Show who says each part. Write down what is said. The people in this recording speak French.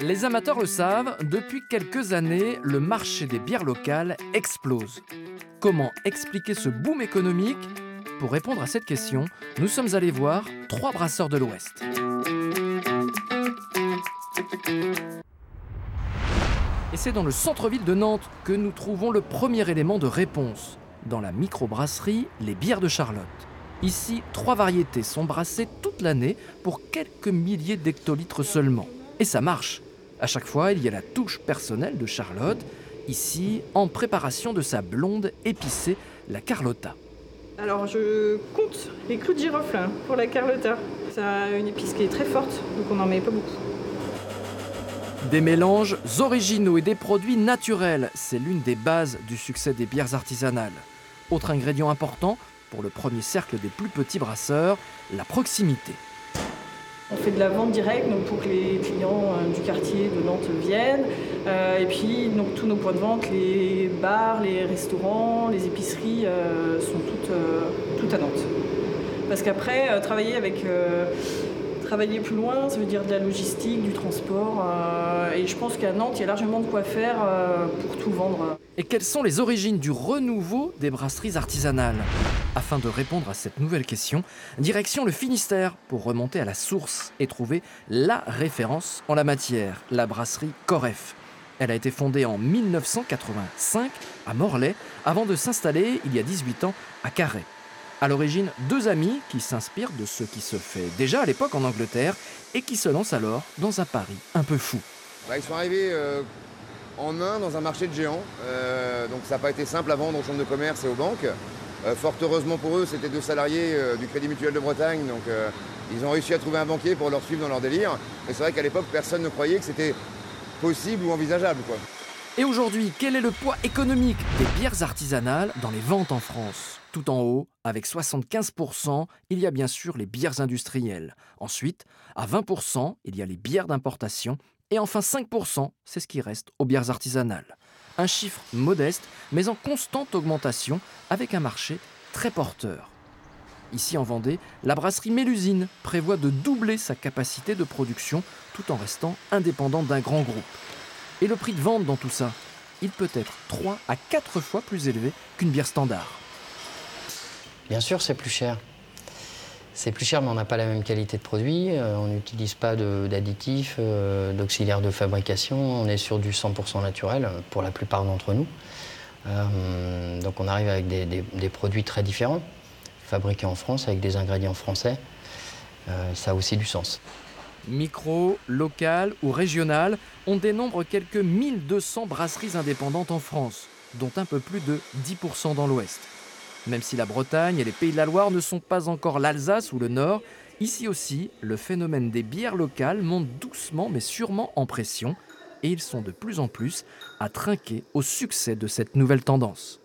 Speaker 1: Les amateurs le savent, depuis quelques années, le marché des bières locales explose. Comment expliquer ce boom économique? Pour répondre à cette question, nous sommes allés voir 3 brasseurs de l'Ouest. Et c'est dans le centre-ville de Nantes que nous trouvons le premier élément de réponse. Dans la microbrasserie Les Bières de Charlotte. Ici, 3 variétés sont brassées toute l'année pour quelques milliers d'hectolitres seulement. Et ça marche. À chaque fois, il y a la touche personnelle de Charlotte, ici en préparation de sa blonde épicée, la Carlotta.
Speaker 2: Alors je compte les clous de girofle pour la Carlotta. Ça a une épice qui est très forte, donc on n'en met pas beaucoup.
Speaker 1: Des mélanges originaux et des produits naturels, c'est l'une des bases du succès des bières artisanales. Autre ingrédient important, pour le premier cercle des plus petits brasseurs, la proximité.
Speaker 2: On fait de la vente directe donc pour que les clients du quartier de Nantes viennent. Et puis donc, tous nos points de vente, les bars, les restaurants, les épiceries sont toutes à Nantes. Parce qu'après, travailler plus loin, ça veut dire de la logistique, du transport. Et je pense qu'à Nantes, il y a largement de quoi faire pour tout vendre.
Speaker 1: Et quelles sont les origines du renouveau des brasseries artisanales? Afin de répondre à cette nouvelle question, direction le Finistère pour remonter à la source et trouver la référence en la matière, la brasserie Coref. Elle a été fondée en 1985 à Morlaix avant de s'installer il y a 18 ans à Carhaix. À l'origine, 2 amis qui s'inspirent de ce qui se fait déjà à l'époque en Angleterre et qui se lancent alors dans un pari un peu fou.
Speaker 3: Ils sont arrivés en Inde dans un marché de géants, donc ça n'a pas été simple à vendre aux chambres de commerce et aux banques. Fort heureusement pour eux, c'était 2 salariés du Crédit Mutuel de Bretagne, donc ils ont réussi à trouver un banquier pour leur suivre dans leur délire. Mais c'est vrai qu'à l'époque, personne ne croyait que c'était possible ou envisageable, quoi.
Speaker 1: Et aujourd'hui, quel est le poids économique des bières artisanales dans les ventes en France? Tout en haut, avec 75%, il y a bien sûr les bières industrielles. Ensuite, à 20%, il y a les bières d'importation. Et enfin 5%, c'est ce qui reste aux bières artisanales. Un chiffre modeste, mais en constante augmentation, avec un marché très porteur. Ici en Vendée, la brasserie Mélusine prévoit de doubler sa capacité de production tout en restant indépendante d'un grand groupe. Et le prix de vente dans tout ça, il peut être 3 à 4 fois plus élevé qu'une bière standard.
Speaker 4: Bien sûr, c'est plus cher. C'est plus cher, mais on n'a pas la même qualité de produit. On n'utilise pas d'additifs, d'auxiliaires de fabrication. On est sur du 100% naturel pour la plupart d'entre nous. Donc on arrive avec des produits très différents, fabriqués en France avec des ingrédients français. Ça a aussi du sens.
Speaker 1: Micro, local ou régional, on dénombre quelques 1200 brasseries indépendantes en France, dont un peu plus de 10% dans l'Ouest. Même si la Bretagne et les Pays de la Loire ne sont pas encore l'Alsace ou le Nord, ici aussi, le phénomène des bières locales monte doucement mais sûrement en pression, et ils sont de plus en plus à trinquer au succès de cette nouvelle tendance.